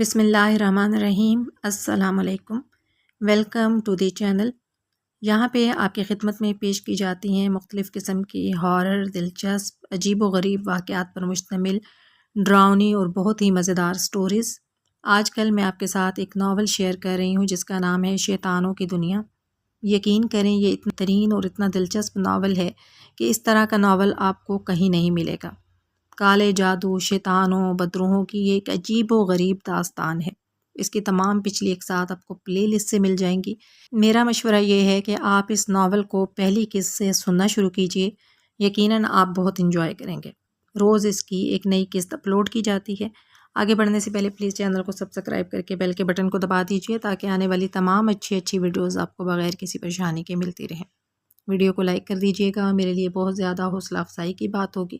بسم اللہ الرحمن الرحیم۔ السلام علیکم، ویلکم ٹو دی چینل۔ یہاں پہ آپ کی خدمت میں پیش کی جاتی ہیں مختلف قسم کی ہارر، دلچسپ، عجیب و غریب واقعات پر مشتمل ڈراؤنی اور بہت ہی مزیدار سٹوریز۔ آج کل میں آپ کے ساتھ ایک ناول شیئر کر رہی ہوں جس کا نام ہے شیطانوں کی دنیا۔ یقین کریں یہ اتنا ترین اور اتنا دلچسپ ناول ہے کہ اس طرح کا ناول آپ کو کہیں نہیں ملے گا۔ کالے جادو، شیطانوں، بدروحوں کی یہ ایک عجیب و غریب داستان ہے۔ اس کی تمام پچھلی اقساط آپ کو پلے لسٹ سے مل جائیں گی۔ میرا مشورہ یہ ہے کہ آپ اس ناول کو پہلی قسط سے سننا شروع کیجئے، یقیناً آپ بہت انجوائے کریں گے۔ روز اس کی ایک نئی قسط اپلوڈ کی جاتی ہے۔ آگے بڑھنے سے پہلے پلیز چینل کو سبسکرائب کر کے بیل کے بٹن کو دبا دیجئے تاکہ آنے والی تمام اچھی ویڈیوز آپ کو بغیر کسی پریشانی کے ملتی رہیں۔ ویڈیو کو لائک کر دیجئے گا، میرے لیے بہت زیادہ حوصلہ افزائی کی بات ہوگی۔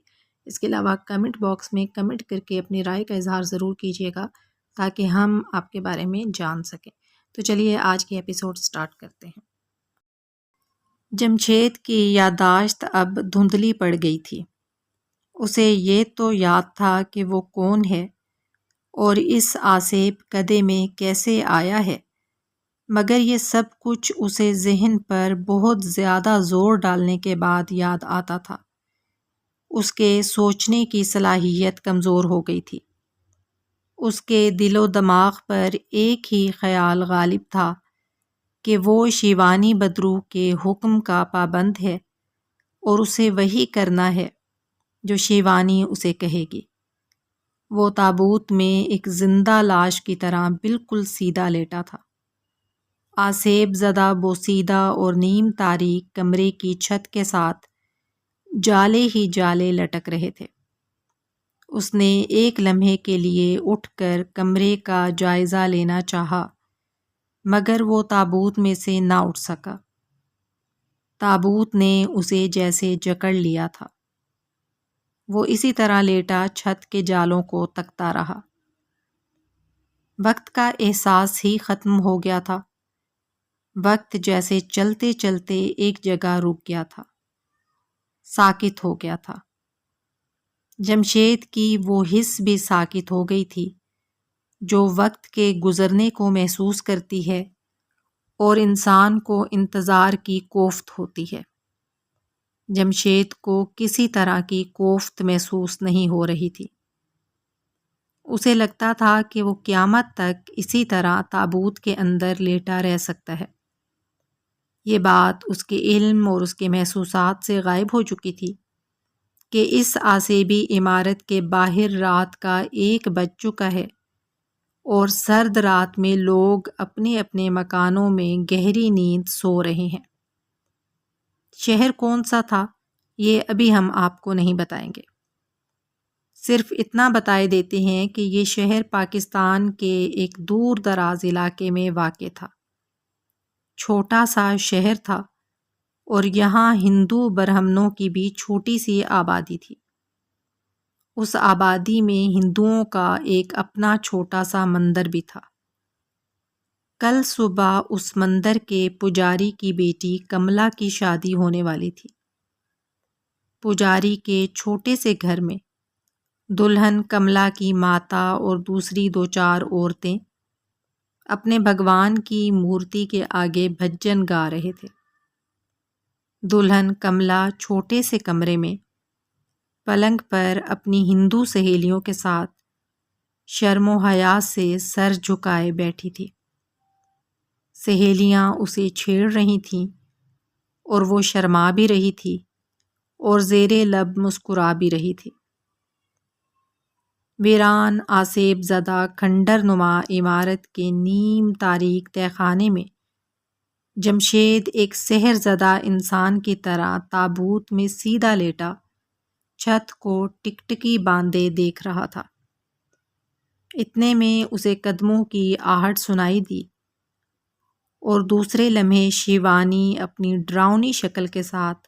اس کے علاوہ کمنٹ باکس میں کمنٹ کر کے اپنی رائے کا اظہار ضرور کیجیے گا تاکہ ہم آپ کے بارے میں جان سکیں۔ تو چلیے آج کی ایپیسوڈ سٹارٹ کرتے ہیں۔ جمشید کی یادداشت اب دھندلی پڑ گئی تھی۔ اسے یہ تو یاد تھا کہ وہ کون ہے اور اس آسیب کدے میں کیسے آیا ہے، مگر یہ سب کچھ اسے ذہن پر بہت زیادہ زور ڈالنے کے بعد یاد آتا تھا۔ اس کے سوچنے کی صلاحیت کمزور ہو گئی تھی۔ اس کے دل و دماغ پر ایک ہی خیال غالب تھا کہ وہ شیوانی بدرو کے حکم کا پابند ہے اور اسے وہی کرنا ہے جو شیوانی اسے کہے گی۔ وہ تابوت میں ایک زندہ لاش کی طرح بالکل سیدھا لیٹا تھا۔ آسیب زدہ بوسیدہ اور نیم تاریک کمرے کی چھت کے ساتھ جالے ہی جالے لٹک رہے تھے۔ اس نے ایک لمحے کے لیے اٹھ کر کمرے کا جائزہ لینا چاہا، مگر وہ تابوت میں سے نہ اٹھ سکا۔ تابوت نے اسے جیسے جکڑ لیا تھا۔ وہ اسی طرح لیٹا چھت کے جالوں کو تکتا رہا۔ وقت کا احساس ہی ختم ہو گیا تھا۔ وقت جیسے چلتے چلتے ایک جگہ رک گیا تھا، ساکت ہو گیا تھا۔ جمشید کی وہ حس بھی ساکت ہو گئی تھی جو وقت کے گزرنے کو محسوس کرتی ہے اور انسان کو انتظار کی کوفت ہوتی ہے۔ جمشید کو کسی طرح کی کوفت محسوس نہیں ہو رہی تھی۔ اسے لگتا تھا کہ وہ قیامت تک اسی طرح تابوت کے اندر لیٹا رہ سکتا ہے۔ یہ بات اس کے علم اور اس کے محسوسات سے غائب ہو چکی تھی کہ اس آسیبی عمارت کے باہر رات کا 1 بج چکا ہے اور سرد رات میں لوگ اپنے اپنے مکانوں میں گہری نیند سو رہے ہیں۔ شہر کون سا تھا یہ ابھی ہم آپ کو نہیں بتائیں گے، صرف اتنا بتائے دیتے ہیں کہ یہ شہر پاکستان کے ایک دور دراز علاقے میں واقع تھا۔ چھوٹا سا شہر تھا اور یہاں ہندو برہمنوں کی بھی چھوٹی سی آبادی تھی۔ اس آبادی میں ہندوؤں کا ایک اپنا چھوٹا سا مندر بھی تھا۔ کل صبح اس مندر کے پجاری کی بیٹی کملا کی شادی ہونے والی تھی۔ پجاری کے چھوٹے سے گھر میں دلہن کملا کی ماتا اور دوسری 2-4 عورتیں اپنے بھگوان کی مورتی کے آگے بھجن گا رہے تھے۔ دلہن کملا چھوٹے سے کمرے میں پلنگ پر اپنی ہندو سہیلیوں کے ساتھ شرم و حیا سے سر جھکائے بیٹھی تھی۔ سہیلیاں اسے چھیڑ رہی تھیں اور وہ شرما بھی رہی تھی اور زیر لب مسکرا بھی رہی تھی۔ ویران آسیب زدہ کھنڈر نما عمارت کے نیم تاریک تہہ خانے میں جمشید ایک سحر زدہ انسان کی طرح تابوت میں سیدھا لیٹا چھت کو ٹکٹکی باندھے دیکھ رہا تھا۔ اتنے میں اسے قدموں کی آہٹ سنائی دی اور دوسرے لمحے شیوانی اپنی ڈراؤنی شکل کے ساتھ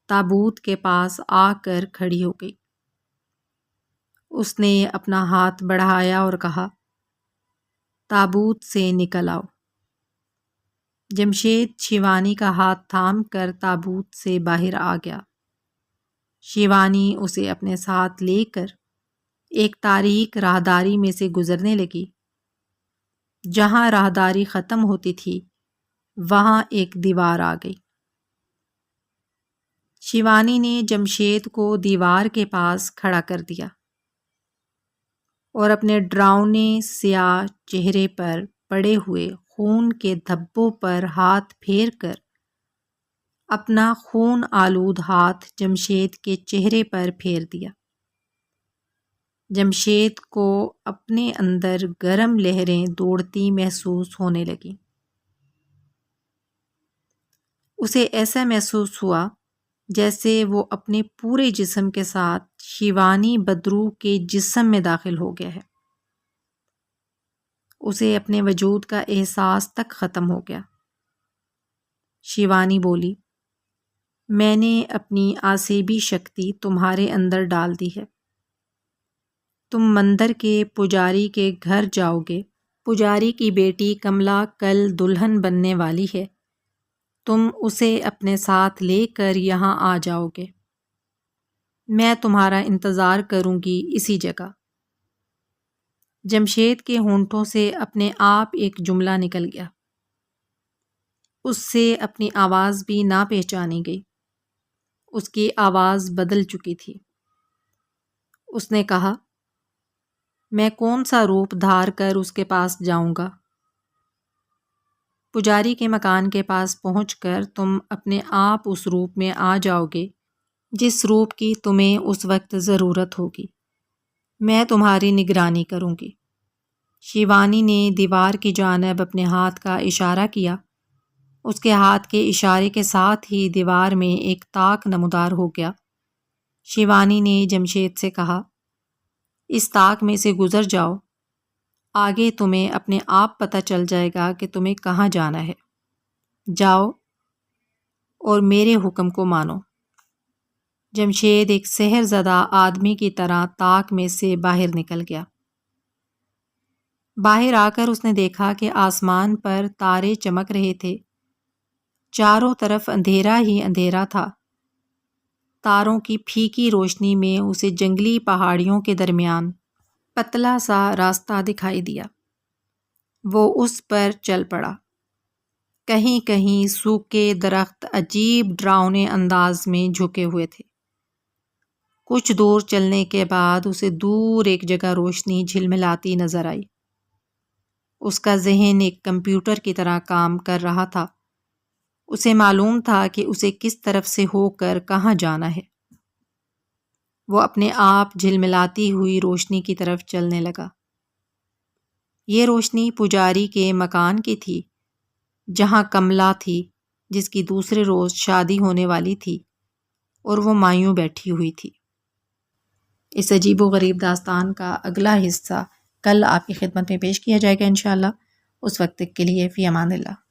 تابوت کے پاس آ کر کھڑی ہو گئی۔ اس نے اپنا ہاتھ بڑھایا اور کہا، تابوت سے نکل آؤ۔ جمشید شیوانی کا ہاتھ تھام کر تابوت سے باہر آ گیا۔ شیوانی اسے اپنے ساتھ لے کر ایک تاریک راہداری میں سے گزرنے لگی۔ جہاں راہداری ختم ہوتی تھی وہاں ایک دیوار آ گئی۔ شیوانی نے جمشید کو دیوار کے پاس کھڑا کر دیا اور اپنے ڈراؤنے سیاہ چہرے پر پڑے ہوئے خون کے دھبوں پر ہاتھ پھیر کر اپنا خون آلود ہاتھ جمشید کے چہرے پر پھیر دیا۔ جمشید کو اپنے اندر گرم لہریں دوڑتی محسوس ہونے لگیں۔ اسے ایسا محسوس ہوا جیسے وہ اپنے پورے جسم کے ساتھ شیوانی بدرو کے جسم میں داخل ہو گیا ہے۔ اسے اپنے وجود کا احساس تک ختم ہو گیا۔ شیوانی بولی، میں نے اپنی آسیبی شکتی تمہارے اندر ڈال دی ہے۔ تم مندر کے پجاری کے گھر جاؤ گے۔ پجاری کی بیٹی کملا کل دلہن بننے والی ہے۔ تم اسے اپنے ساتھ لے کر یہاں آ جاؤ گے۔ میں تمہارا انتظار کروں گی اسی جگہ۔ جمشید کے ہونٹوں سے اپنے آپ ایک جملہ نکل گیا۔ اس سے اپنی آواز بھی نہ پہچانی گئی۔ اس کی آواز بدل چکی تھی۔ اس نے کہا، میں کون سا روپ دھار کر اس کے پاس جاؤں گا؟ پجاری کے مکان کے پاس پہنچ کر تم اپنے آپ اس روپ میں آ جاؤ گے جس روپ کی تمہیں اس وقت ضرورت ہوگی۔ میں تمہاری نگرانی کروں گی۔ شیوانی نے دیوار کی جانب اپنے ہاتھ کا اشارہ کیا۔ اس کے ہاتھ کے اشارے کے ساتھ ہی دیوار میں ایک طاق نمودار ہو گیا۔ شیوانی نے جمشید سے کہا، اس طاق میں سے گزر جاؤ، آگے تمہیں اپنے آپ پتہ چل جائے گا کہ تمہیں کہاں جانا ہے۔ جاؤ اور میرے حکم کو مانو۔ جمشید ایک سحر زدہ آدمی کی طرح طاق میں سے باہر نکل گیا۔ باہر آ کر اس نے دیکھا کہ آسمان پر تارے چمک رہے تھے۔ چاروں طرف اندھیرا ہی اندھیرا تھا۔ تاروں کی پھیکی روشنی میں اسے جنگلی پہاڑیوں کے درمیان پتلا سا راستہ دکھائی دیا۔ وہ اس پر چل پڑا۔ کہیں کہیں سوکھے درخت عجیب ڈراؤنے انداز میں جھکے ہوئے تھے۔ کچھ دور چلنے کے بعد اسے دور ایک جگہ روشنی جھلملاتی نظر آئی۔ اس کا ذہن ایک کمپیوٹر کی طرح کام کر رہا تھا۔ اسے معلوم تھا کہ اسے کس طرف سے ہو کر کہاں جانا ہے۔ وہ اپنے آپ جھلملاتی ہوئی روشنی کی طرف چلنے لگا۔ یہ روشنی پجاری کے مکان کی تھی، جہاں کملا تھی، جس کی دوسرے روز شادی ہونے والی تھی اور وہ مایوں بیٹھی ہوئی تھی۔ اس عجیب و غریب داستان کا اگلا حصہ کل آپ کی خدمت میں پیش کیا جائے گا انشاءاللہ۔ اس وقت کے لیے فی امان اللہ۔